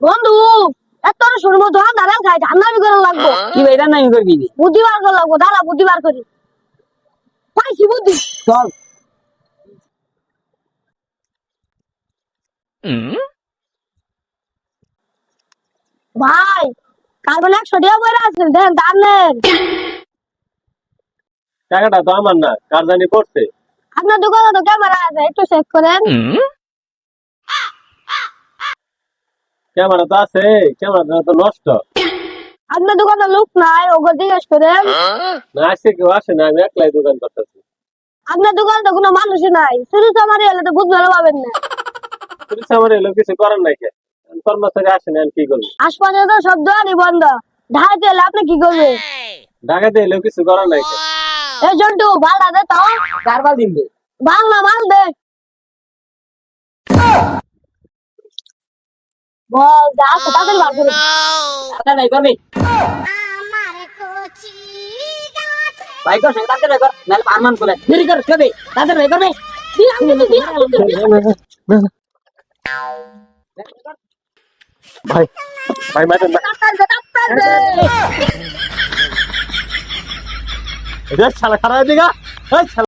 বন্ধু এত শুনবো ধোয়া দাঁড়াল খাই ধান্নামি করে লাগবো কি ভাই রান্না করবি বুদ্ধি বার করে লাগবো দাঁড়া বুদ্ধি বার করি পাইছি বুদ্ধি চল ভাই কার্বন 100 টাকা বইরা আছেন দেন দাম নেন টাকাটা তো আমার না, কার জানি করছে। আপনার দোকানে তো ক্যামেরা আছে একটু চেক করেন ক্যামেরা তো আছে, ক্যামেরা তো নষ্ট। আপনার দোকানে লোক নাই ওকে জিজ্ঞেস করেন না আসছে কেউ আসে না, আমি একলাই দোকান করতেছি। আপনার দোকানে তো কোনো মানুষই নাই শুধু তোমারই হলে তো বুঝতে পারবেন না পুলিশ আমার এলো কিছু করার নাই, কর্মচারী আসে না, আমি কি করবো? আশপাশে তো সব দোকানই বন্ধ ঢাকাতে এলে আপনি কি করবেন ঢাকাতে এলো কিছু করার নাই। এই জন্টু ভাড়া দে তো কারবার দিন দে বাংলা মাল দে বল যা আছে তাদের বার করে তাতে নাই করবি ভাই কর তাতে নাই কর নালে পারমান করে দেরি কর কবে তাতে নাই করবি ভাই ভাই মাইতেন না, শালা খারাপ দিঘা।